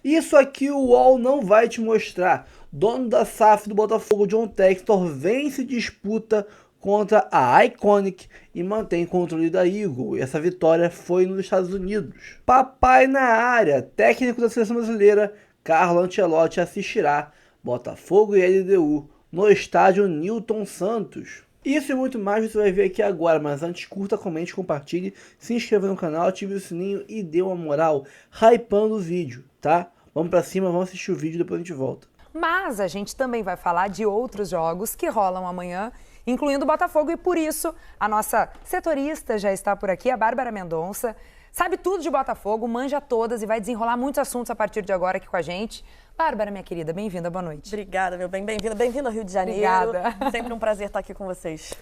Isso aqui o UOL não vai te mostrar. Dono da SAF do Botafogo, John Textor, vence disputa contra a Iconic e mantém controle da Eagle. E essa vitória foi nos Estados Unidos. Papai na área, técnico da seleção brasileira, Carlo Ancelotti assistirá Botafogo e LDU no estádio Newton Santos. Isso e muito mais você vai ver aqui agora, mas antes curta, comente, compartilhe, se inscreva no canal, ative o sininho e dê uma moral hypando o vídeo, tá? Vamos pra cima, vamos assistir o vídeo e depois a gente volta. Mas a gente também vai falar de outros jogos que rolam amanhã, incluindo o Botafogo, e por isso a nossa setorista já está por aqui, a Bárbara Mendonça. Sabe tudo de Botafogo, manja todas e vai desenrolar muitos assuntos a partir de agora aqui com a gente. Bárbara, minha querida, bem-vinda, boa noite. Obrigada, meu bem, bem-vinda. Bem-vinda ao Rio de Janeiro. Obrigada. Sempre um prazer estar aqui com vocês.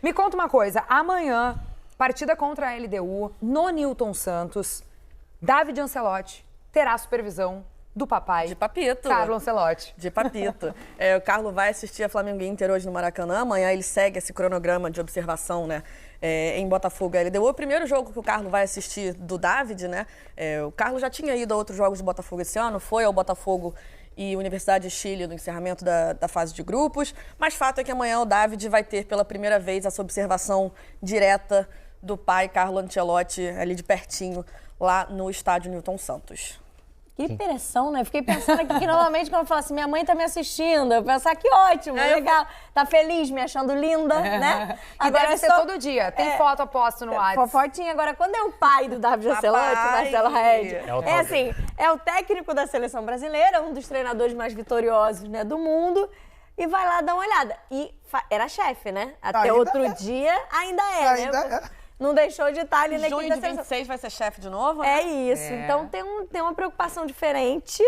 Me conta uma coisa, amanhã, partida contra a LDU, no Newton Santos, David Ancelotti terá a supervisão do papai. De Papito. Carlo Ancelotti. De Papito. O Carlo vai assistir a Flamengo Inter hoje no Maracanã. Amanhã ele segue esse cronograma de observação, né? Em Botafogo e LDU. O primeiro jogo que o Carlo vai assistir do David, né? O Carlo já tinha ido a outros jogos de Botafogo esse ano, foi ao Botafogo e Universidade de Chile no encerramento da fase de grupos. Mas fato é que amanhã o David vai ter pela primeira vez essa observação direta do pai, Carlo Ancelotti, ali de pertinho, lá no estádio Newton Santos. Que pressão, né? Fiquei pensando aqui que normalmente quando eu falo assim, minha mãe tá me assistindo, eu pensar que ótimo, legal, tá feliz, me achando linda, né? Agora deve ser todo dia, tem foto posto no WhatsApp. Fotinha. Agora, quando é o pai do David Ancelotti, Marcelo Red, assim, é o técnico da seleção brasileira, um dos treinadores mais vitoriosos, né, do mundo, e vai lá dar uma olhada. E era chefe, né? Até outro dia ainda é, né? Não deixou de estar ali na Junho de 26 vai ser chefe de novo, né? É isso. Então tem uma preocupação diferente,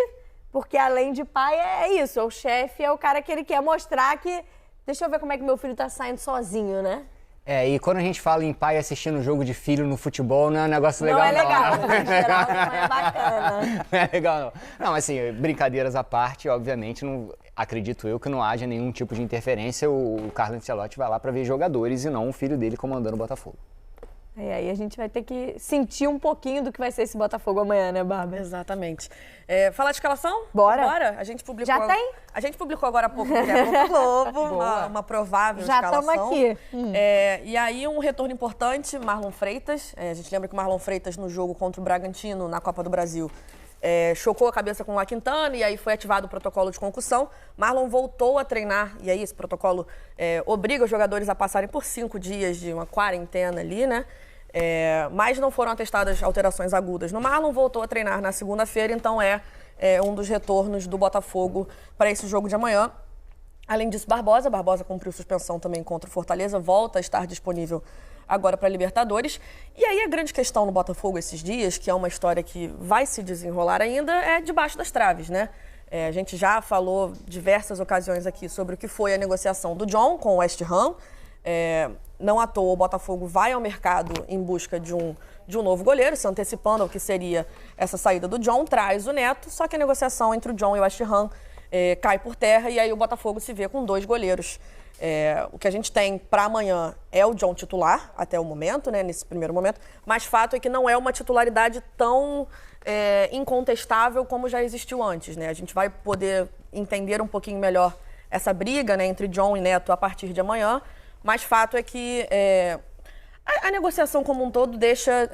porque além de pai é isso. O chefe é o cara que ele quer mostrar que... Deixa eu ver como é que meu filho tá saindo sozinho, né? E quando a gente fala em pai assistindo um jogo de filho no futebol, não é um negócio legal, não. É legal, em geral não é bacana. Não é legal, não. Não, assim, brincadeiras à parte, obviamente, não, acredito eu que não haja nenhum tipo de interferência. O Carlo Ancelotti vai lá para ver jogadores e não o filho dele comandando o Botafogo. E aí a gente vai ter que sentir um pouquinho do que vai ser esse Botafogo amanhã, né, Bárbara? Exatamente. Falar de escalação? Bora. Bora. A gente publicou... Já tem? A gente publicou agora há pouco no Globo uma provável já escalação. Já estamos aqui. E aí um retorno importante, Marlon Freitas. A gente lembra que o Marlon Freitas no jogo contra o Bragantino, na Copa do Brasil, chocou a cabeça com o Quintana e aí foi ativado o protocolo de concussão. Marlon voltou a treinar e aí esse protocolo obriga os jogadores a passarem por 5 dias de uma quarentena ali, né? Mas não foram atestadas alterações agudas no Marlon, voltou a treinar na segunda-feira, então é um dos retornos do Botafogo para esse jogo de amanhã. Além disso, Barbosa cumpriu suspensão também contra o Fortaleza, volta a estar disponível agora para a Libertadores. E aí a grande questão no Botafogo esses dias, que é uma história que vai se desenrolar ainda, é debaixo das traves, né? A gente já falou diversas ocasiões aqui sobre o que foi a negociação do John com o West Ham. Não à toa, o Botafogo vai ao mercado em busca de um novo goleiro, se antecipando ao que seria essa saída do John, traz o Neto, só que a negociação entre o John e o West Ham cai por terra e aí o Botafogo se vê com 2 goleiros. O que a gente tem para amanhã é o John titular, até o momento, né, nesse primeiro momento, mas fato é que não é uma titularidade tão incontestável como já existiu antes, né? A gente vai poder entender um pouquinho melhor essa briga, né, entre John e Neto a partir de amanhã. Mas fato é que a negociação como um todo deixa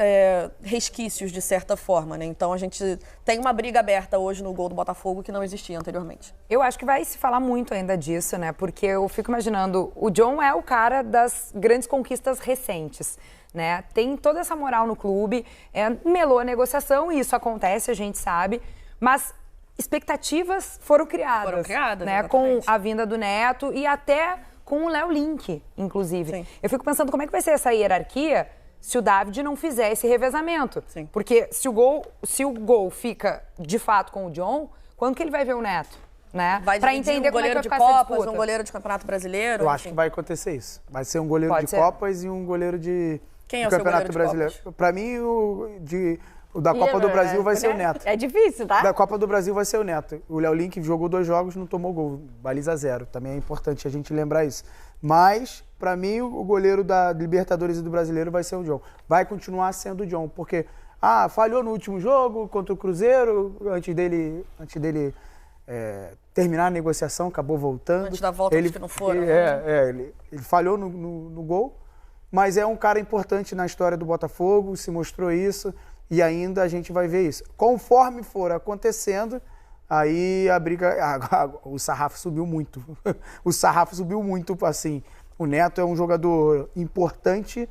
resquícios de certa forma, né? Então a gente tem uma briga aberta hoje no gol do Botafogo que não existia anteriormente. Eu acho que vai se falar muito ainda disso, né? Porque eu fico imaginando, o John é o cara das grandes conquistas recentes, né? Tem toda essa moral no clube, melou a negociação e isso acontece, a gente sabe, mas expectativas foram criadas. Né? Com a vinda do Neto e até com o Léo Link, inclusive. Sim. Eu fico pensando como é que vai ser essa hierarquia se o David não fizer esse revezamento. Sim. Porque se o gol fica, de fato, com o John, quando que ele vai ver o Neto? Né? Vai pra dividir entender um goleiro de como é que vai ficar essa Copas, disputa. um goleiro de Campeonato Brasileiro. Eu acho que vai acontecer isso. Vai ser um goleiro Pode de ser. Copas e um goleiro de Quem é o seu Campeonato goleiro de Brasileiro. Para mim, o da Copa do Brasil vai ser o Neto. É difícil, tá? Da Copa do Brasil vai ser o Neto. O Léo Link jogou 2 jogos, não tomou gol. Baliza 0. Também é importante a gente lembrar isso. Mas, para mim, o goleiro da Libertadores e do Brasileiro vai ser o John. Vai continuar sendo o John, porque falhou no último jogo contra o Cruzeiro, antes dele terminar a negociação, acabou voltando. Antes da volta, acho que não foram. Ele falhou no gol, mas é um cara importante na história do Botafogo, se mostrou isso, e ainda a gente vai ver isso. Conforme for acontecendo, aí a briga... o sarrafo subiu muito. O sarrafo subiu muito, assim. O Neto é um jogador importante,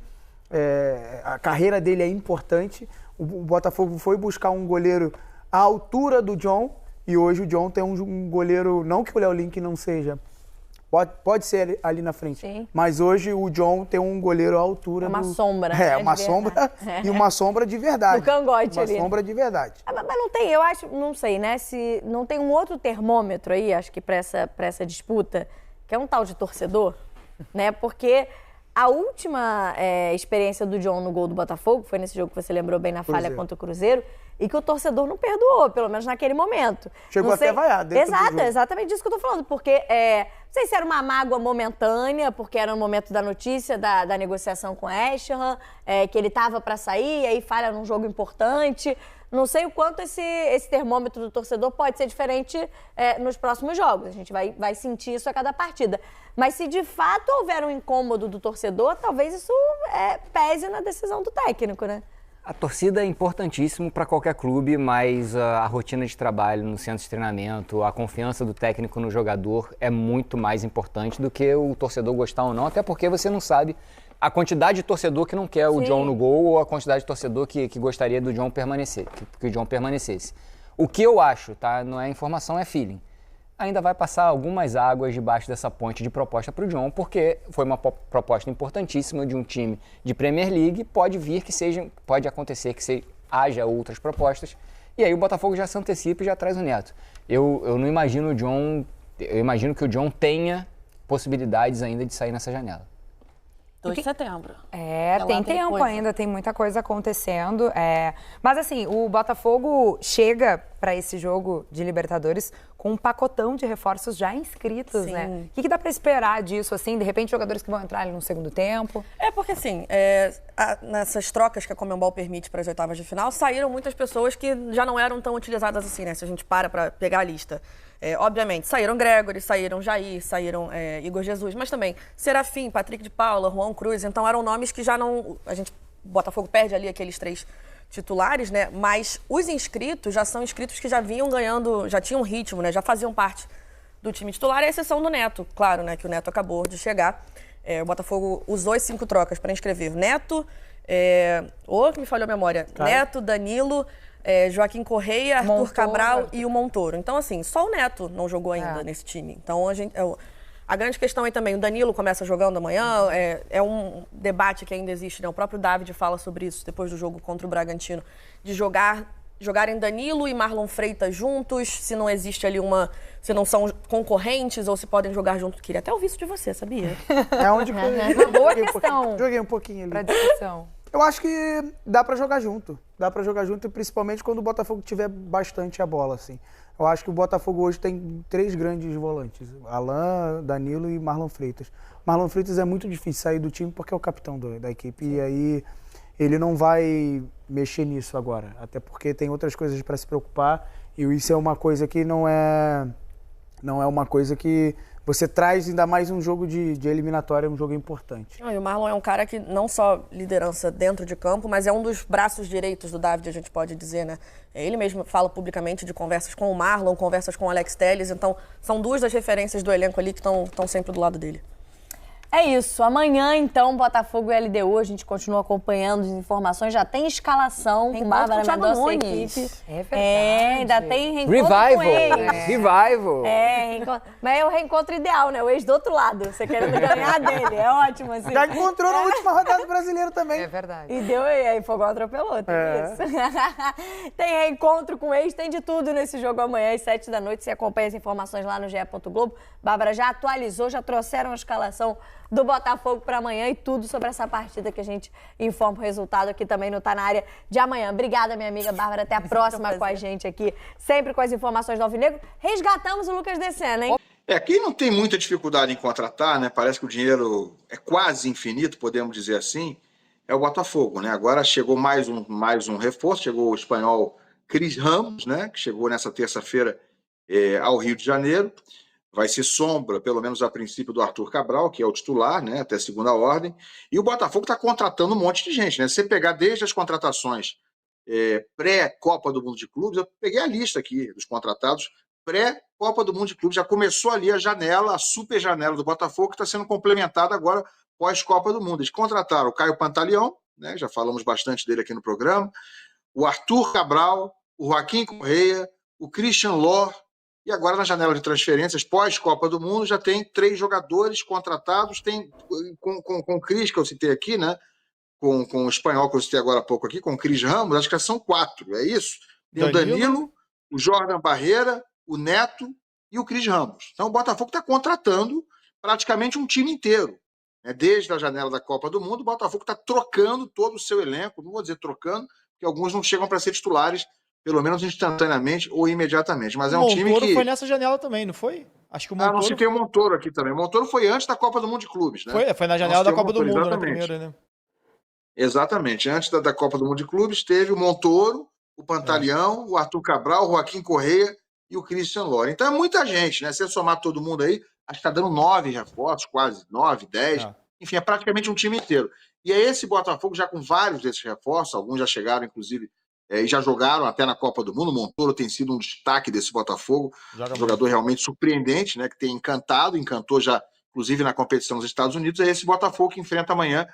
a carreira dele é importante. O Botafogo foi buscar um goleiro à altura do John, e hoje o John tem um goleiro, não que o Léo Link não seja, pode ser ali na frente, sim, mas hoje o John tem um goleiro à altura uma sombra. Uma sombra e uma sombra de verdade. Do cangote ali. Uma sombra de verdade. Mas não tem, eu acho, não sei, né, se não tem um outro termômetro aí, acho que pra essa disputa, que é um tal de torcedor, né, porque a última experiência do John no gol do Botafogo, foi nesse jogo que você lembrou bem na falha contra o Cruzeiro, e que o torcedor não perdoou, pelo menos naquele momento. Chegou até a vaiar dentro do jogo. Exatamente disso que eu tô falando, porque não sei se era uma mágoa momentânea, porque era no momento da notícia da negociação com o Abraham, que ele tava para sair, e aí falha num jogo importante. Não sei o quanto esse termômetro do torcedor pode ser diferente nos próximos jogos. A gente vai sentir isso a cada partida. Mas se de fato houver um incômodo do torcedor, talvez isso pese na decisão do técnico, né? A torcida é importantíssimo para qualquer clube, mas a rotina de trabalho no centro de treinamento, a confiança do técnico no jogador é muito mais importante do que o torcedor gostar ou não, até porque você não sabe a quantidade de torcedor que não quer o John no gol ou a quantidade de torcedor que gostaria do John permanecer, que o John permanecesse. O que eu acho, tá? Não é informação, é feeling. Ainda vai passar algumas águas debaixo dessa ponte de proposta para o John, porque foi uma proposta importantíssima de um time de Premier League, pode acontecer que haja outras propostas, e aí o Botafogo já se antecipa e já traz o Neto. Eu não imagino o John, eu imagino que o John tenha possibilidades ainda de sair nessa janela. 2 de setembro. Tem tempo ainda, tem muita coisa acontecendo. Mas assim, o Botafogo chega para esse jogo de Libertadores com um pacotão de reforços já inscritos, Sim. né? O que dá para esperar disso, assim? De repente, jogadores que vão entrar ali no segundo tempo? Porque assim, nessas trocas que a Conmebol permite para as oitavas de final, saíram muitas pessoas que já não eram tão utilizadas assim, né? Se a gente para pegar a lista. Obviamente, saíram Gregory, saíram Jair, saíram Igor Jesus, mas também Serafim, Patrick de Paula, Juan Cruz, então eram nomes que já não... O Botafogo perde ali aqueles 3 titulares, né? Mas os inscritos já são inscritos que já vinham ganhando, já tinham ritmo, né? Já faziam parte do time titular, à exceção do Neto, claro, né? Que o Neto acabou de chegar. O Botafogo usou as 5 trocas para inscrever Neto, que me falhou a memória, Neto, Danilo... Joaquim Correia, Arthur Cabral e o Montoro. Então, assim, só o Neto não jogou ainda nesse time. Então, a grande questão aí também, o Danilo começa jogando amanhã, é um debate que ainda existe, né? O próprio David fala sobre isso depois do jogo contra o Bragantino, de jogarem Danilo e Marlon Freitas juntos, se não existe ali se não são concorrentes ou se podem jogar juntos. Queria até ouvir isso de você, sabia? Uma boa questão. Joguei um pouquinho ali. Pra discussão. Eu acho que dá pra jogar junto. Dá pra jogar junto, principalmente quando o Botafogo tiver bastante a bola, assim. Eu acho que o Botafogo hoje tem 3 grandes volantes. Alain, Danilo e Marlon Freitas. Marlon Freitas é muito difícil sair do time porque é o capitão da equipe. Sim. E aí ele não vai mexer nisso agora. Até porque tem outras coisas para se preocupar. E isso é uma coisa que não é uma coisa que... Você traz ainda mais um jogo de eliminatória, um jogo importante. E o Marlon é um cara que não só liderança dentro de campo, mas é um dos braços direitos do David, a gente pode dizer, né? Ele mesmo fala publicamente de conversas com o Marlon, conversas com o Alex Telles, então são 2 das referências do elenco ali que estão sempre do lado dele. É isso. Amanhã, então, Botafogo e LDU. A gente continua acompanhando as informações. Já tem escalação com Bárbara Mendonça e equipe. É verdade. Ainda tem reencontro com ex. Revival. Mas é o reencontro ideal, né? O ex do outro lado. Você querendo ganhar dele. É ótimo, assim. Já encontrou na última rodada do Brasileiro também. É verdade. E aí Fogão atropelou. Isso. Tem reencontro com ex, tem de tudo nesse jogo amanhã às 7 da noite. Você acompanha as informações lá no ge.globo. Bárbara já atualizou, já trouxeram a escalação do Botafogo para amanhã e tudo sobre essa partida que a gente informa o resultado aqui também no Tá Na Área de amanhã. Obrigada, minha amiga Bárbara. Até a próxima com a gente aqui, sempre com as informações do Alvinegro. Resgatamos o Lucas Decena, hein? Quem não tem muita dificuldade em contratar, né? Parece que o dinheiro é quase infinito, podemos dizer assim. é o Botafogo, né? Agora chegou mais um reforço, chegou o espanhol Cris Ramos, né? Que chegou nessa terça-feira ao Rio de Janeiro. Vai ser sombra, pelo menos a princípio, do Arthur Cabral, que é o titular, né? Até segunda ordem. E o Botafogo está contratando um monte de gente, né? Se você pegar desde as contratações pré-Copa do Mundo de Clubes, eu peguei a lista aqui dos contratados pré-Copa do Mundo de Clubes, já começou ali a janela, a super janela do Botafogo, que está sendo complementada agora pós-Copa do Mundo. Eles contrataram o Caio Pantaleão, né? Já falamos bastante dele aqui no programa, o Arthur Cabral, o Joaquim Correia, o Christian Lor, e agora na janela de transferências pós-Copa do Mundo já tem 3 jogadores contratados, tem com o Cris, que eu citei aqui, né? Com o espanhol que eu citei agora há pouco aqui, com o Cris Ramos, acho que são 4, é isso? Tem o Danilo, o Jordan Barreira, o Neto e o Cris Ramos. Então o Botafogo está contratando praticamente um time inteiro. Desde a janela da Copa do Mundo, o Botafogo está trocando todo o seu elenco, não vou dizer trocando, porque alguns não chegam para ser titulares, pelo menos instantaneamente ou imediatamente. Mas é um time que... O Montoro foi nessa janela também, não foi? Acho que o Montoro... não citei o Montoro aqui também. O Montoro foi antes da Copa do Mundo de Clubes, né? Foi na janela da Copa do Mundo, na primeira, né? Exatamente. Antes da Copa do Mundo de Clubes, teve o Montoro, o Pantaleão, o Arthur Cabral, o Joaquim Correia e o Christian Lor. Então é muita gente, né? Se você somar todo mundo aí, acho que está dando 9 reforços, quase 9, 10. Enfim, é praticamente um time inteiro. E é esse Botafogo já com vários desses reforços, alguns já chegaram, inclusive, e já jogaram até na Copa do Mundo. O Montoro tem sido um destaque desse Botafogo, um jogador realmente surpreendente, né? Que tem encantou já, inclusive, na competição nos Estados Unidos. É esse Botafogo que enfrenta amanhã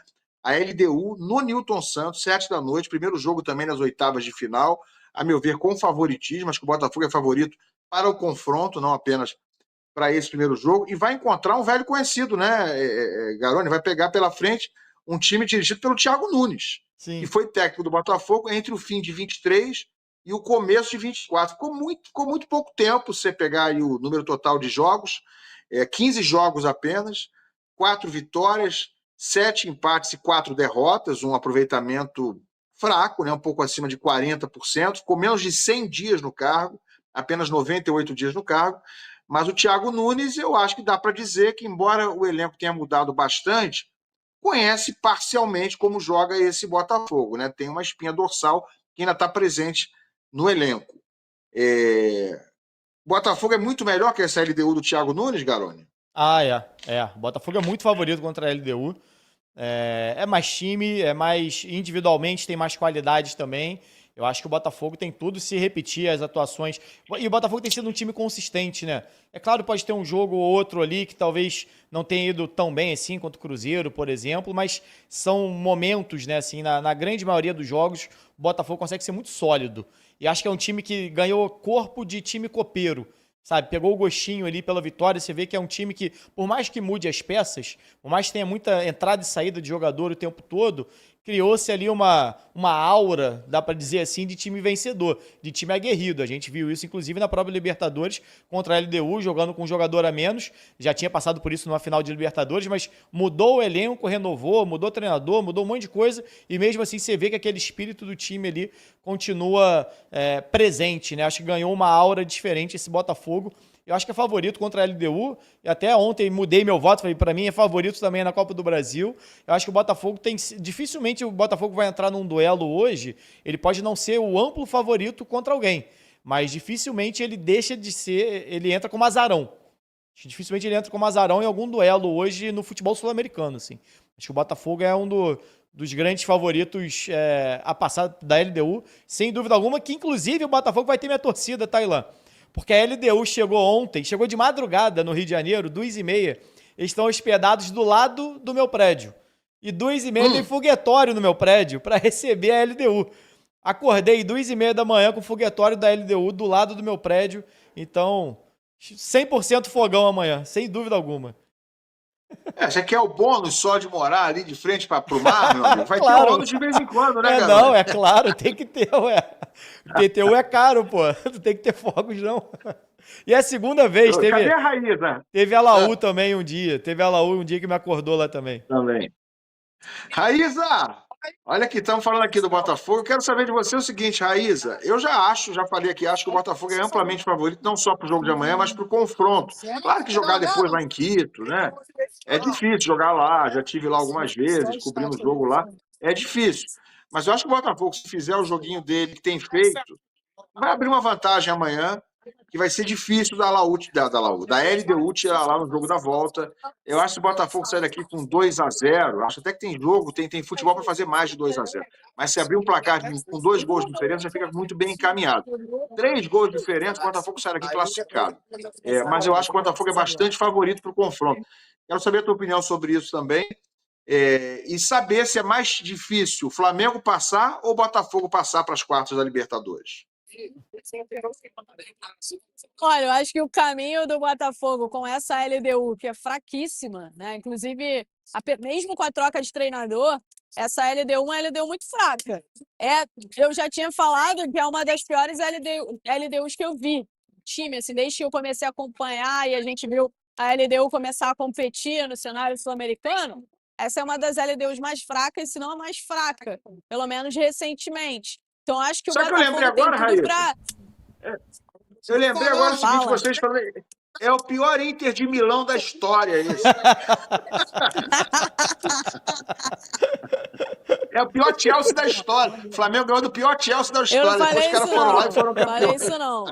a LDU no Newton Santos, 7h, primeiro jogo também nas oitavas de final, a meu ver, com favoritismo. Acho que o Botafogo é favorito para o confronto, não apenas para esse primeiro jogo, e vai encontrar um velho conhecido, né, Garoni? Vai pegar pela frente um time dirigido pelo Thiago Nunes, que foi técnico do Botafogo entre o fim de 23 e o começo de 24. Ficou muito pouco tempo, se você pegar aí o número total de jogos, 15 jogos apenas, 4 vitórias, 7 empates e 4 derrotas, um aproveitamento fraco, né, um pouco acima de 40%, ficou menos de 100 dias no cargo, apenas 98 dias no cargo, mas o Thiago Nunes, eu acho que dá para dizer que, embora o elenco tenha mudado bastante, conhece parcialmente como joga esse Botafogo, né? Tem uma espinha dorsal que ainda está presente no elenco. Botafogo é muito melhor que essa LDU do Thiago Nunes, Garoni? O Botafogo é muito favorito contra a LDU. É mais time, é mais individualmente, tem mais qualidade também. Eu acho que o Botafogo tem tudo se repetir as atuações. E o Botafogo tem sido um time consistente, né? É claro, pode ter um jogo ou outro ali que talvez não tenha ido tão bem assim quanto o Cruzeiro, por exemplo, mas são momentos, né? Assim, na grande maioria dos jogos, o Botafogo consegue ser muito sólido. E acho que é um time que ganhou corpo de time copeiro, sabe? Pegou o gostinho ali pela vitória. Você vê que é um time que, por mais que mude as peças, por mais que tenha muita entrada e saída de jogador o tempo todo, criou-se ali uma aura, dá para dizer assim, de time vencedor, de time aguerrido. A gente viu isso, inclusive, na própria Libertadores contra a LDU, jogando com um jogador a menos. Já tinha passado por isso numa final de Libertadores, mas mudou o elenco, renovou, mudou o treinador, mudou um monte de coisa, e mesmo assim você vê que aquele espírito do time ali continua presente, né? Acho que ganhou uma aura diferente esse Botafogo. Eu acho que é favorito contra a LDU. E até ontem mudei meu voto, falei, para mim é favorito também na Copa do Brasil. Eu acho que o Botafogo dificilmente o Botafogo vai entrar num duelo hoje. Ele pode não ser o amplo favorito contra alguém, mas dificilmente ele deixa de ser, ele entra como azarão. Dificilmente ele entra como azarão em algum duelo hoje no futebol sul-americano, assim. Acho que o Botafogo é um dos grandes favoritos a passar da LDU, sem dúvida alguma, que inclusive o Botafogo vai ter minha torcida, Tailã. Porque a LDU chegou ontem, chegou de madrugada no Rio de Janeiro, 2h30. Eles estão hospedados do lado do meu prédio. E 2h30 tem foguetório no meu prédio para receber a LDU. Acordei 2h30 da manhã com o foguetório da LDU do lado do meu prédio. Então, 100% fogão amanhã, sem dúvida alguma. Você quer o bônus só de morar ali de frente para o mar, meu amigo? Vai ter bônus de vez em quando, né, galera? Não, é claro, tem que ter, ué. PTU é caro, pô. Não tem que ter fogos, não. E é a segunda vez. Cadê a Raíza? Teve a Laú também um dia. Teve a Laú um dia que me acordou lá também. Também. Raíza! Olha aqui, estamos falando aqui do Botafogo. Eu quero saber de você o seguinte, Raíza. Eu já falei aqui, acho que o Botafogo é amplamente favorito, não só para o jogo de amanhã, mas para o confronto. Claro que jogar depois lá em Quito, né? É difícil jogar lá, já tive lá algumas vezes, cobrindo o jogo lá. É difícil. Mas eu acho que o Botafogo, se fizer o joguinho dele que tem feito, vai abrir uma vantagem amanhã, que vai ser difícil da LDU tirar lá no jogo da volta. Eu acho que o Botafogo sair daqui com 2-0, acho até que tem jogo, tem futebol para fazer mais de 2-0. Mas se abrir um placar com 2 gols de diferença, já fica muito bem encaminhado. 3 gols de diferença, o Botafogo sai daqui classificado. Mas eu acho que o Botafogo é bastante favorito para o confronto. Quero saber a tua opinião sobre isso também. E saber se é mais difícil o Flamengo passar ou o Botafogo passar para as quartas da Libertadores. Olha, eu acho que o caminho do Botafogo com essa LDU, que é fraquíssima, né? Inclusive, mesmo com a troca de treinador, essa LDU é uma LDU muito fraca. Eu já tinha falado que é uma das piores LDUs que eu vi. Time, assim, desde que eu comecei a acompanhar e a gente viu a LDU começar a competir no cenário sul-americano, essa é uma das LDUs mais fracas, se não a mais fraca, pelo menos recentemente. Então, acho que o Botafogo eu lembrei agora, tem tudo pra... Eu lembrei agora o seguinte, vocês falaram, é o pior Inter de Milão da história, isso. É o pior Chelsea da história. O Flamengo ganhou do pior Chelsea da história. Eu não falei Depois os caras isso, foram não. lá e foram campeões. Falei isso, não.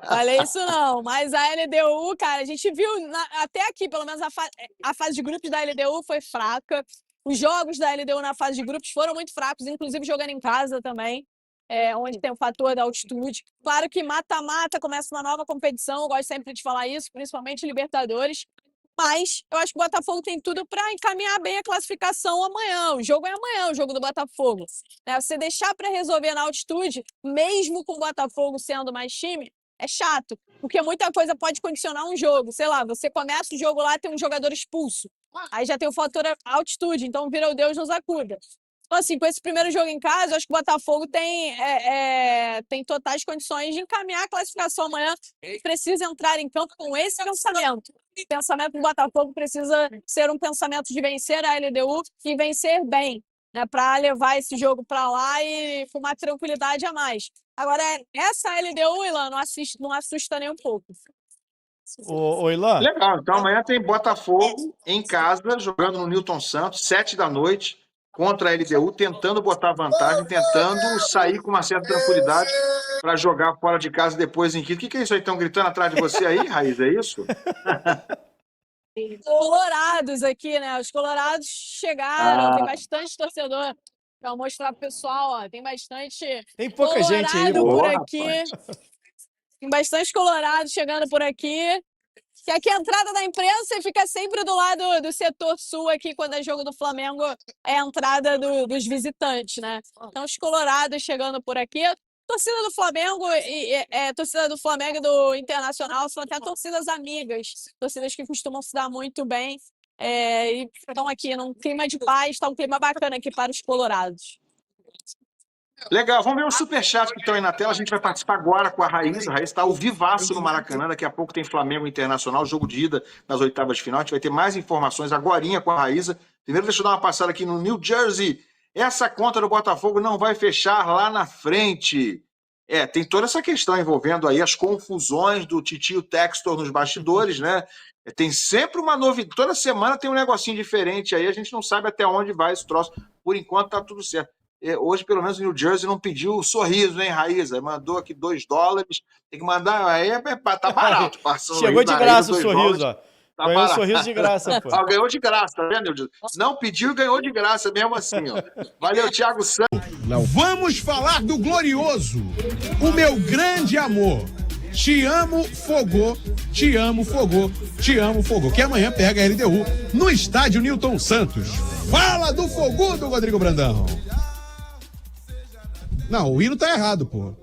Falei isso, não. Mas a LDU, cara, a gente viu até aqui, pelo menos a fase de grupos da LDU foi fraca. Os jogos da LDU na fase de grupos foram muito fracos, inclusive jogando em casa também, onde tem o fator da altitude. Claro que mata-mata, começa uma nova competição, eu gosto sempre de falar isso, principalmente Libertadores. Mas eu acho que o Botafogo tem tudo para encaminhar bem a classificação amanhã. O jogo é amanhã, o jogo do Botafogo. Você deixar para resolver na altitude, mesmo com o Botafogo sendo mais time, é chato. Porque muita coisa pode condicionar um jogo. Sei lá, você começa o jogo lá, tem um jogador expulso. Aí já tem o fator altitude, então vira o Deus nos acuda. Então, assim, com esse primeiro jogo em casa, eu acho que o Botafogo tem totais condições de encaminhar a classificação amanhã. Precisa entrar em campo com esse pensamento. O pensamento do Botafogo precisa ser um pensamento de vencer a LDU e vencer bem, né, para levar esse jogo para lá e com uma tranquilidade a mais. Agora, essa LDU, Ilan, não assusta nem um pouco. Ô, Ilan. Legal, então amanhã tem Botafogo em casa, jogando no Newton Santos, 19h, contra a LDU, tentando botar vantagem, tentando sair com uma certa tranquilidade para jogar fora de casa depois em Quito. O que é isso aí? Estão gritando atrás de você aí, Raiz? É isso? Colorados aqui, né? Os colorados chegaram, tem bastante torcedor. Para mostrar pro pessoal, ó, tem bastante. Tem pouca gente aí, por boa, aqui. Tem bastante colorado chegando por aqui. Que aqui a entrada da imprensa fica sempre do lado do setor sul aqui, quando é jogo do Flamengo, é a entrada dos visitantes, né? Então, os colorados chegando por aqui. Torcida do Flamengo torcida do Flamengo e do Internacional são até torcidas amigas, torcidas que costumam se dar muito bem. E estão aqui num clima de paz, está um clima bacana aqui para os colorados. Legal, vamos ver os superchats que estão aí na tela. A gente vai participar agora com a Raíssa. A Raíssa está ao vivaço no Maracanã. Daqui a pouco tem Flamengo Internacional, jogo de ida nas oitavas de final. A gente vai ter mais informações agorinha com a Raíssa. Primeiro, deixa eu dar uma passada aqui no New Jersey. Essa conta do Botafogo não vai fechar lá na frente. Tem toda essa questão envolvendo aí as confusões do Titio Textor nos bastidores, né? Tem sempre uma novidade. Toda semana tem um negocinho diferente aí. A gente não sabe até onde vai esse troço. Por enquanto tá tudo certo. Hoje, pelo menos, o New Jersey não pediu sorriso, hein, Raíssa? Mandou aqui $2. Tem que mandar. Aí tá barato. Chegou de graça o sorriso, ó. Tá ganhou um sorriso de graça, pô. Ganhou de graça, tá vendo? Não pediu e ganhou de graça mesmo assim, ó. Valeu, Thiago Santos. Vamos falar do glorioso, o meu grande amor. Te amo, Fogô, te amo, Fogô, te amo, Fogô. Que amanhã pega a LDU no estádio Newton Santos. Fala do Fogô do Rodrigo Brandão. Não, o hino tá errado, pô.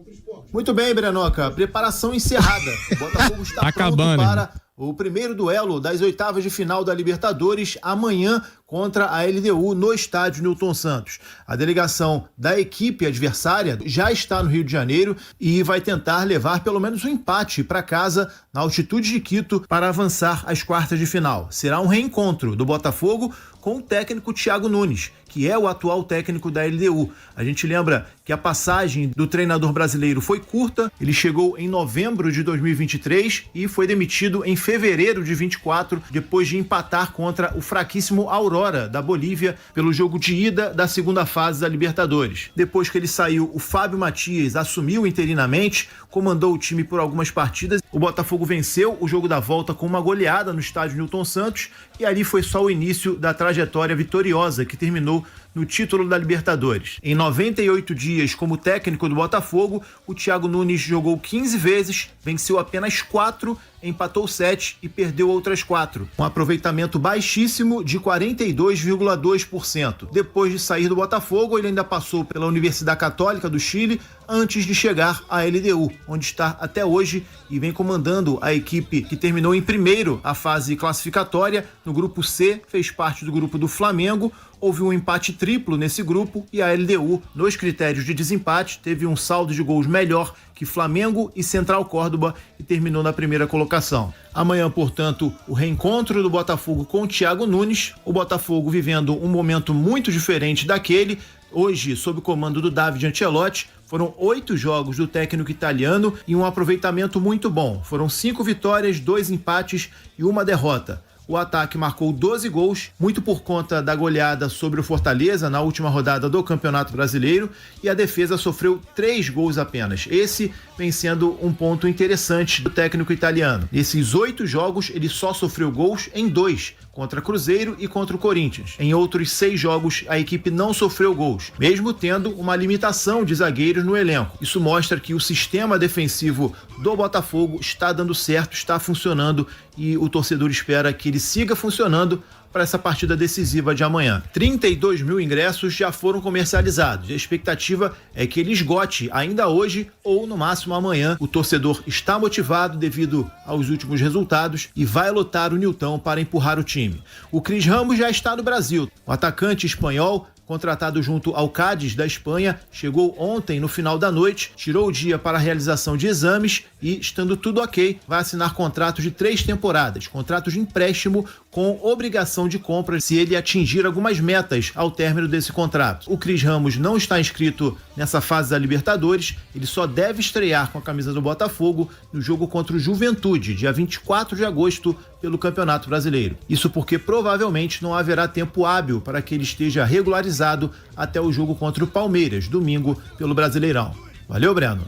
Muito bem, Brenoca. Preparação encerrada. O Botafogo está pronto para o primeiro duelo das oitavas de final da Libertadores amanhã contra a LDU no estádio Newton Santos. A delegação da equipe adversária já está no Rio de Janeiro e vai tentar levar pelo menos um empate para casa na altitude de Quito para avançar às quartas de final. Será um reencontro do Botafogo com o técnico Thiago Nunes, que é o atual técnico da LDU. A gente lembra que a passagem do treinador brasileiro foi curta, ele chegou em novembro de 2023 e foi demitido em fevereiro de 24, depois de empatar contra o fraquíssimo Aurora, da Bolívia, pelo jogo de ida da segunda fase da Libertadores. Depois que ele saiu, o Fábio Matias assumiu interinamente, comandou o time por algumas partidas. O Botafogo venceu o jogo da volta com uma goleada no estádio Newton Santos e ali foi só o início da trajetória vitoriosa que terminou no título da Libertadores. Em 98 dias como técnico do Botafogo, o Thiago Nunes jogou 15 vezes, venceu apenas 4, empatou 7 e perdeu outras 4, um aproveitamento baixíssimo de 42,2%. Depois de sair do Botafogo, ele ainda passou pela Universidade Católica do Chile antes de chegar à LDU, onde está até hoje e vem comandando a equipe que terminou em primeiro a fase classificatória. No grupo C, fez parte do grupo do Flamengo. Houve um empate triplo nesse grupo e a LDU, nos critérios de desempate, teve um saldo de gols melhor que Flamengo e Central Córdoba e terminou na primeira colocação. Amanhã, portanto, o reencontro do Botafogo com o Thiago Nunes, o Botafogo vivendo um momento muito diferente daquele. Hoje, sob o comando do David Ancelotti, foram 8 jogos do técnico italiano e um aproveitamento muito bom. Foram 5 vitórias, 2 empates e 1 derrota. O ataque marcou 12 gols, muito por conta da goleada sobre o Fortaleza na última rodada do Campeonato Brasileiro, e a defesa sofreu 3 gols apenas. Esse vem sendo um ponto interessante do técnico italiano. Nesses 8 jogos, ele só sofreu gols em 2, contra Cruzeiro e contra o Corinthians. Em outros 6 jogos, a equipe não sofreu gols, mesmo tendo uma limitação de zagueiros no elenco. Isso mostra que o sistema defensivo do Botafogo está dando certo, está funcionando, e o torcedor espera que ele siga funcionando para essa partida decisiva de amanhã. 32 mil ingressos já foram comercializados e a expectativa é que ele esgote ainda hoje ou no máximo amanhã. O torcedor está motivado devido aos últimos resultados e vai lotar o Newton para empurrar o time. O Cris Ramos já está no Brasil. O atacante espanhol, contratado junto ao Cádiz da Espanha, chegou ontem no final da noite, tirou o dia para a realização de exames e, estando tudo ok, vai assinar contrato de 3 temporadas, contrato de empréstimo com obrigação de compra se ele atingir algumas metas ao término desse contrato. O Cris Ramos não está inscrito nessa fase da Libertadores, ele só deve estrear com a camisa do Botafogo no jogo contra o Juventude, dia 24 de agosto, pelo Campeonato Brasileiro. Isso porque provavelmente não haverá tempo hábil para que ele esteja regularizado até o jogo contra o Palmeiras, domingo, pelo Brasileirão. Valeu, Breno.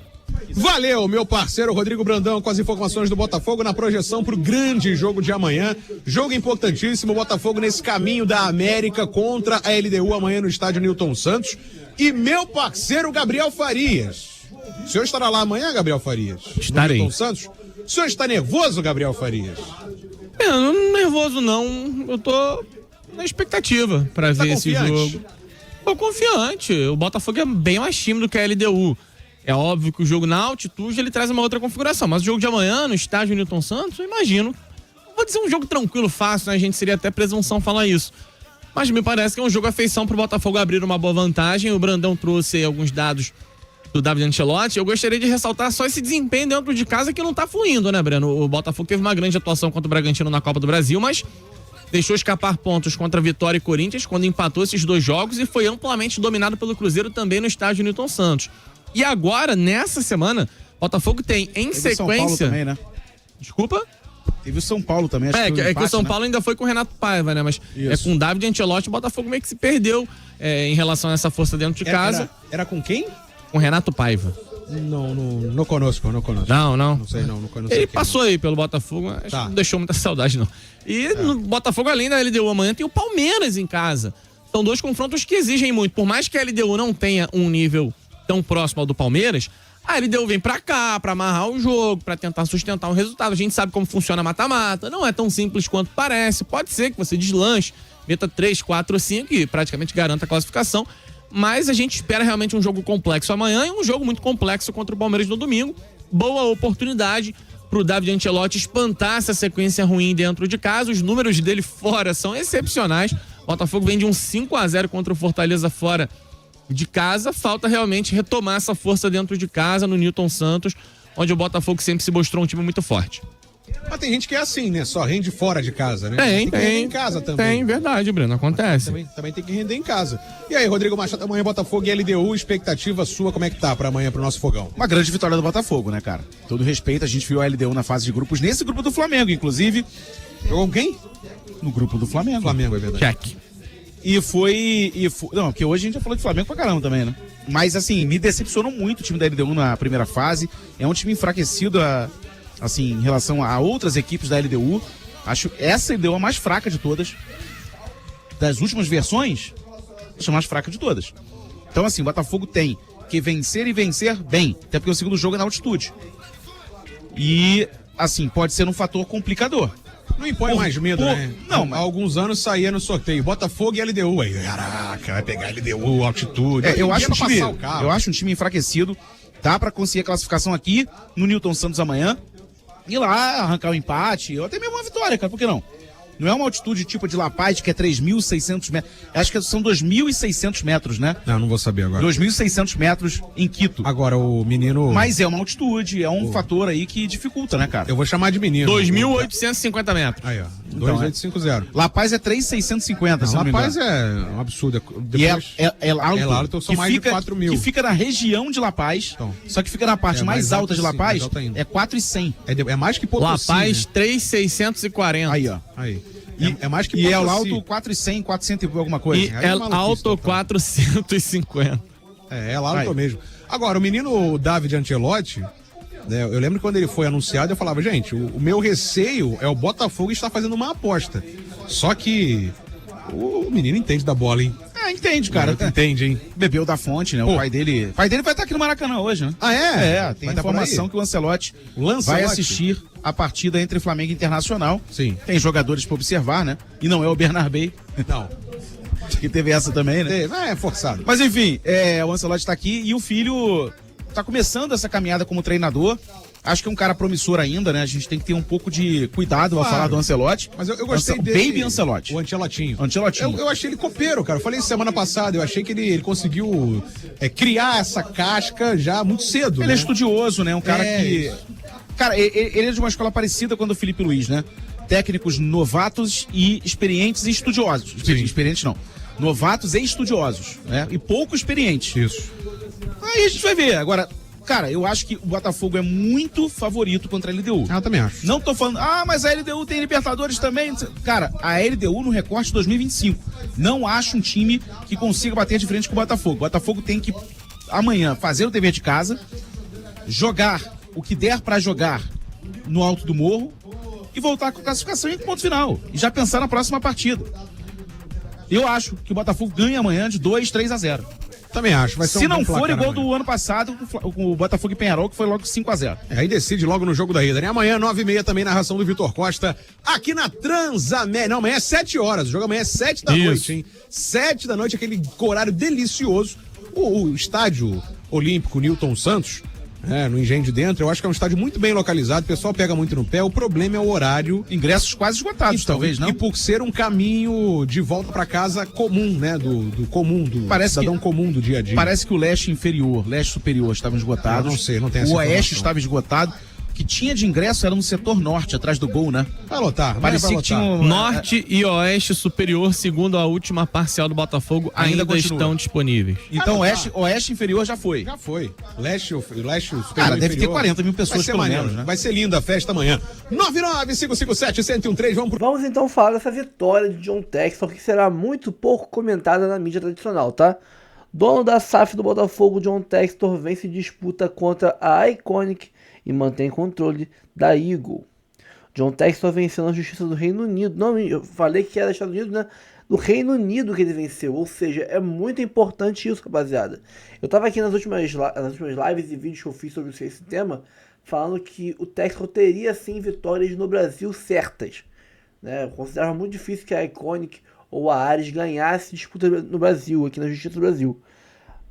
Valeu, meu parceiro Rodrigo Brandão, com as informações do Botafogo na projeção para o grande jogo de amanhã. Jogo importantíssimo, o Botafogo nesse caminho da América contra a LDU amanhã no estádio Newton Santos. E meu parceiro Gabriel Farias. O senhor estará lá amanhã, Gabriel Farias? Estarei. Newton Santos? O senhor está nervoso, Gabriel Farias? Não nervoso não, eu tô na expectativa para ver esse jogo. Tô confiante, o Botafogo é bem mais time do que a LDU. É óbvio que o jogo na altitude ele traz uma outra configuração, mas o jogo de amanhã, no estádio Newton Santos, eu imagino. Não vou dizer um jogo tranquilo, fácil, né? A gente seria até presunção falar isso. Mas me parece que é um jogo à feição pro Botafogo abrir uma boa vantagem. O Brandão trouxe aí alguns dados do David Ancelotti. Eu gostaria de ressaltar só esse desempenho dentro de casa que não tá fluindo, né, Breno? O Botafogo teve uma grande atuação contra o Bragantino na Copa do Brasil, mas deixou escapar pontos contra Vitória e Corinthians quando empatou esses 2 jogos e foi amplamente dominado pelo Cruzeiro também no estádio Newton Santos. E agora, nessa semana, o Botafogo tem em sequência... São Paulo também, né? Desculpa? Teve o São Paulo também. Acho que o São Paulo ainda foi com o Renato Paiva, né? Mas com o David Ancelotti, o Botafogo meio que se perdeu em relação a essa força dentro de casa. Era com quem? Com o Renato Paiva. Não conosco. Não. Não sei, não conheço. Ele passou aí pelo Botafogo, mas não deixou muita saudade, não. E no Botafogo, além da LDU amanhã, tem o Palmeiras em casa. São 2 confrontos que exigem muito. Por mais que a LDU não tenha um nível tão próximo ao do Palmeiras, a LDU vem pra cá, pra amarrar o jogo, pra tentar sustentar um resultado. A gente sabe como funciona mata-mata, não é tão simples quanto parece. Pode ser que você deslanche, meta 3, 4, 5 e praticamente garanta a classificação, mas a gente espera realmente um jogo complexo amanhã e um jogo muito complexo contra o Palmeiras no domingo. Boa oportunidade pro David Ancelotti espantar essa sequência ruim dentro de casa. Os números dele fora são excepcionais. O Botafogo vem de um 5-0 contra o Fortaleza fora de casa, falta realmente retomar essa força dentro de casa no Newton Santos, onde o Botafogo sempre se mostrou um time muito forte. Mas tem gente que é assim, né? Só rende fora de casa, né? Tem que render em casa também. Tem, verdade, Breno, acontece. Também tem que render em casa. E aí, Rodrigo Machado, amanhã Botafogo e LDU, expectativa sua, como é que tá pra amanhã, pro nosso fogão? Uma grande vitória do Botafogo, né, cara? Todo respeito, a gente viu a LDU na fase de grupos, nesse grupo do Flamengo, inclusive. Jogou com quem? No grupo do Flamengo. Flamengo, é verdade. Check. E foi. Não, porque hoje a gente já falou de Flamengo pra caramba também, né? Mas, assim, me decepcionou muito o time da LDU na primeira fase. É um time enfraquecido, assim, em relação a outras equipes da LDU. Acho essa LDU a mais fraca de todas. Das últimas versões, acho a mais fraca de todas. Então, assim, o Botafogo tem que vencer e vencer bem. Até porque o segundo jogo é na altitude. E, assim, pode ser um fator complicador. Não impõe mais medo, né? Não, há alguns anos saía no sorteio Botafogo e LDU. Aí, caraca, vai pegar LDU, altitude. Eu acho um time enfraquecido. Dá pra conseguir a classificação aqui no Newton Santos amanhã. Ir lá, arrancar o empate, ou até mesmo uma vitória, cara, por que não? Não é uma altitude tipo de La Paz, que é 3.600 metros. Acho que são 2.600 metros, né? Não vou saber agora. 2.600 metros em Quito. Agora o menino... Mas é uma altitude, é um fator aí que dificulta, né, cara? Eu vou chamar de menino. 2.850 metros. Aí, ó. 2.850. La Paz é 3.650, La Paz é um absurdo. Depois, e é alto, são mais de 4 mil. Que fica na região de La Paz, então, só que fica na parte mais alta de La Paz, é 4.100. É mais que Potosí. La Paz, 3.640. Aí, ó. Aí. É mais que Potosí. E El Alto 400, 400 e alguma coisa. E El Alto 450. É El Alto mesmo. Agora, o menino David Ancelotti, né, eu lembro que quando ele foi anunciado, eu falava, gente, o meu receio é o Botafogo estar fazendo uma aposta. Só que o menino entende da bola, hein? Entende, cara. Entende, hein? Bebeu da fonte, né? O pai dele vai estar aqui no Maracanã hoje, né? Ah, é? É, tem informação que o Ancelotti vai assistir a partida entre Flamengo e Internacional. Sim. Tem jogadores pra observar, né? E não é o Bernabéu. Não. Que teve essa também, né? É forçado. Mas enfim, o Ancelotti tá aqui e o filho tá começando essa caminhada como treinador. Acho que é um cara promissor ainda, né? A gente tem que ter um pouco de cuidado ao falar do Ancelotti. Mas eu gostei dele. Baby Ancelotti. O Ancelotinho. Eu achei ele copeiro, cara. Eu falei semana passada, eu achei que ele conseguiu criar essa casca já muito cedo. Ele é estudioso, né? Um cara que... Cara, ele é de uma escola parecida com a do Felipe Luiz, né? Técnicos novatos e experientes e estudiosos. Experientes não. Novatos e estudiosos, né? E pouco experientes. Isso. Aí a gente vai ver. Agora... Cara, eu acho que o Botafogo é muito favorito contra a LDU. Eu também acho. Não tô falando, mas a LDU tem Libertadores também. Cara, a LDU no recorte 2025. Não acho um time que consiga bater de frente com o Botafogo. O Botafogo tem que, amanhã, fazer o dever de casa, jogar o que der pra jogar no alto do morro e voltar com a classificação em ponto final. E já pensar na próxima partida. Eu acho que o Botafogo ganha amanhã de 2-3-0. Também acho. Vai ser Se não for igual do ano passado, o Botafogo e Penharol, que foi logo 5-0. Aí decide logo no jogo da ida, né? Amanhã, 9h30, também narração do Vitor Costa, aqui na Transamérica. Não, amanhã é 7 horas. O jogo amanhã é 7 da noite, hein? 7 da noite, aquele horário delicioso. O estádio olímpico Newton Santos, no Engenho de Dentro, eu acho que é um estádio muito bem localizado, o pessoal pega muito no pé, o problema é o horário. Ingressos quase esgotados, então, talvez, não? E por ser um caminho de volta pra casa comum, né, do comum, do cidadão comum do dia a dia. Parece que o leste inferior, leste superior estavam esgotados. Eu não sei, não tem essa informação. O oeste estava esgotado. Que tinha de ingresso era no setor norte, atrás do gol, né? Vai lotar. Parecia que tinha Norte e oeste superior, segundo a última parcial do Botafogo, ainda estão disponíveis. Então, oeste inferior já foi. Já foi. Leste superior. Cara, deve ter 40 mil pessoas pelo menos, né? Vai ser linda a festa amanhã. 99557-1013, Vamos então falar dessa vitória de John Textor, que será muito pouco comentada na mídia tradicional, tá? Dono da SAF do Botafogo, John Textor vence disputa contra a Iconic e mantém controle da Eagle. John Textor venceu na Justiça do Reino Unido. Não, eu falei que era Estados Unidos, né? Do Reino Unido que ele venceu. Ou seja, é muito importante isso, rapaziada. Eu tava aqui nas últimas lives e vídeos que eu fiz sobre esse tema, falando que o Textor teria sim vitórias no Brasil certas, né? Eu considerava muito difícil que a Iconic ou a Ares ganhasse disputa no Brasil, aqui na Justiça do Brasil.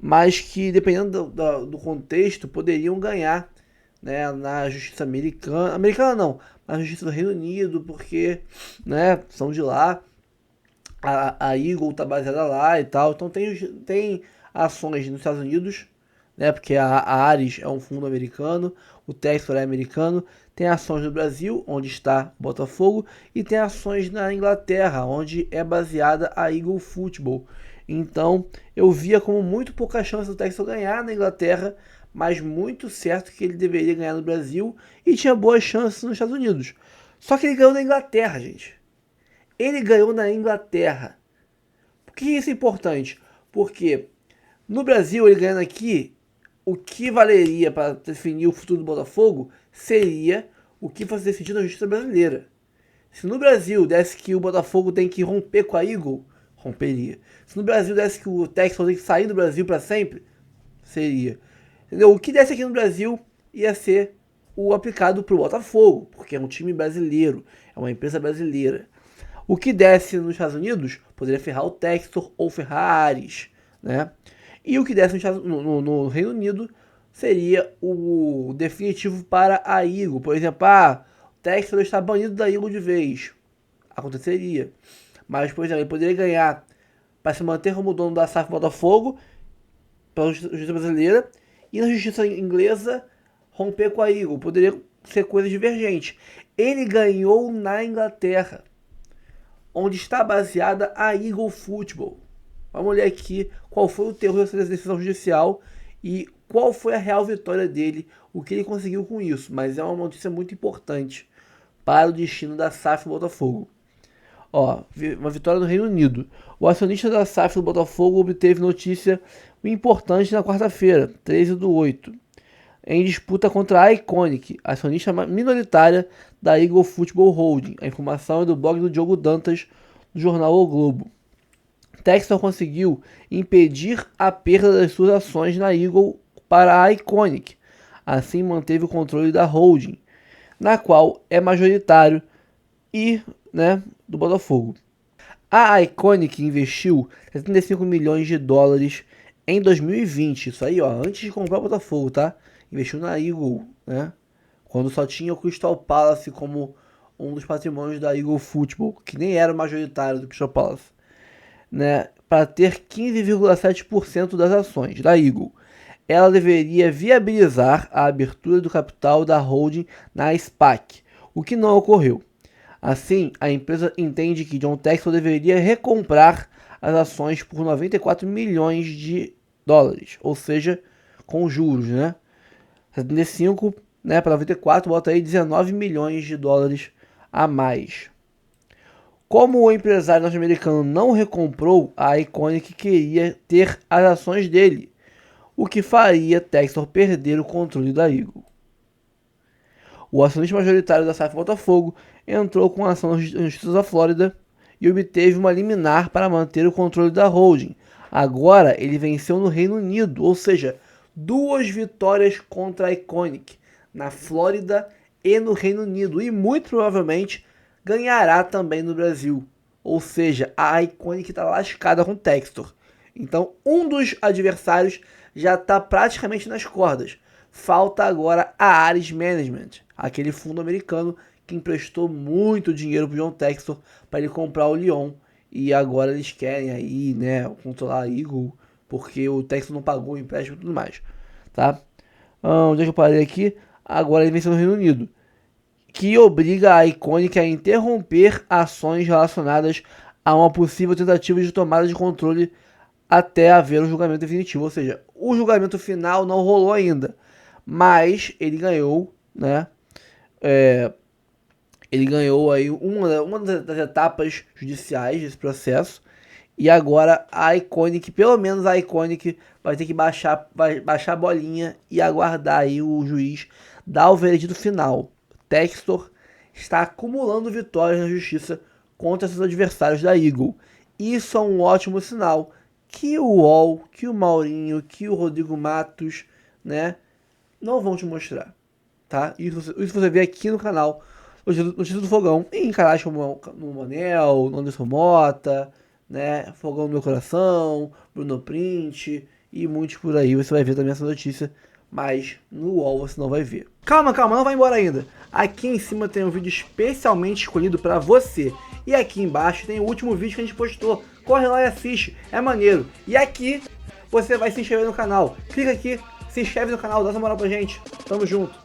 Mas que, dependendo do contexto, poderiam ganhar, né, na Justiça americana. Americana não, na Justiça do Reino Unido, porque, né, são de lá. A Eagle tá baseada lá e tal. Então tem ações nos Estados Unidos, né, porque a Ares é um fundo americano. O Textor é americano, tem ações no Brasil, onde está o Botafogo, e tem ações na Inglaterra, onde é baseada a Eagle Football. Então, eu via como muito pouca chance do Textor ganhar na Inglaterra, mas muito certo que ele deveria ganhar no Brasil e tinha boas chances nos Estados Unidos. Só que ele ganhou na Inglaterra, gente. Ele ganhou na Inglaterra. Por que isso é importante? Porque no Brasil, ele ganhando aqui, o que valeria para definir o futuro do Botafogo seria o que fosse decidido na justiça brasileira. Se no Brasil desse que o Botafogo tem que romper com a Eagle, romperia. Se no Brasil desse que o Textor tem que sair do Brasil para sempre, seria. Entendeu? O que desse aqui no Brasil ia ser o aplicado para o Botafogo, porque é um time brasileiro, é uma empresa brasileira. O que desse nos Estados Unidos poderia ferrar o Textor ou ferrar a Ares, né? E o que desse no Reino Unido seria o definitivo para a Eagle. Por exemplo, o Textor está banido da Eagle de vez. Aconteceria. Mas, por exemplo, ele poderia ganhar para se manter como dono da SAF Botafogo pela justiça brasileira e na justiça inglesa romper com a Eagle. Poderia ser coisas divergentes. Ele ganhou na Inglaterra, onde está baseada a Eagle Football. Vamos olhar aqui qual foi o terror dessa decisão judicial e qual foi a real vitória dele, o que ele conseguiu com isso. Mas é uma notícia muito importante para o destino da SAF Botafogo. Uma vitória no Reino Unido. O acionista da SAF do Botafogo obteve notícia importante na quarta-feira, 13/8, em disputa contra a Iconic, acionista minoritária da Eagle Football Holding. A informação é do blog do Diogo Dantas, do jornal O Globo. Textor conseguiu impedir a perda das suas ações na Eagle para a Iconic. Assim, manteve o controle da holding, na qual é majoritário e do Botafogo. A Iconic investiu 75 milhões de dólares em 2020. Isso aí, antes de comprar o Botafogo, tá? Investiu na Eagle, quando só tinha o Crystal Palace como um dos patrimônios da Eagle Football, que nem era o majoritário do Crystal Palace, para ter 15,7% das ações da Eagle. Ela deveria viabilizar a abertura do capital da holding na SPAC, o que não ocorreu. Assim, a empresa entende que John Textor deveria recomprar as ações por 94 milhões de dólares, ou seja, com juros, 75, para 94, bota aí 19 milhões de dólares a mais. Como o empresário norte-americano não recomprou, a Iconic queria ter as ações dele, o que faria Textor perder o controle da Eagle. O acionista majoritário da SAF Botafogo entrou com a ação na Justiça da Flórida e obteve uma liminar para manter o controle da holding. Agora ele venceu no Reino Unido, ou seja, 2 vitórias contra a Iconic, na Flórida e no Reino Unido, e muito provavelmente ganhará também no Brasil. Ou seja, a Iconic está lascada com o Textor. Então, um dos adversários já está praticamente nas cordas. Falta agora a Ares Management, aquele fundo americano que emprestou muito dinheiro para o John Textor para ele comprar o Lyon. E agora eles querem aí, controlar a Eagle, porque o Textor não pagou o empréstimo e tudo mais. Tá? Onde é que eu parei aqui? Agora ele venceu no Reino Unido, que obriga a Iconic a interromper ações relacionadas a uma possível tentativa de tomada de controle até haver um julgamento definitivo. Ou seja, o julgamento final não rolou ainda, mas ele ganhou, ele ganhou aí uma das etapas judiciais desse processo, e agora a Iconic, pelo menos a Iconic, vai ter que baixar a bolinha e aguardar aí o juiz dar o veredito final. Textor está acumulando vitórias na justiça contra seus adversários da Eagle. Isso é um ótimo sinal que o UOL, que o Maurinho, que o Rodrigo Matos, não vão te mostrar, tá? Isso você vê aqui no canal Notícias do Fogão, em canais como no Manel, no Anderson Mota, Fogão do Meu Coração, Bruno Print e muitos por aí. Você vai ver também essa notícia, mas no UOL você não vai ver. Calma, não vai embora ainda. Aqui em cima tem um vídeo especialmente escolhido para você. E aqui embaixo tem o último vídeo que a gente postou. Corre lá e assiste, é maneiro. E aqui você vai se inscrever no canal. Clica aqui, se inscreve no canal, dá essa moral pra gente. Tamo junto.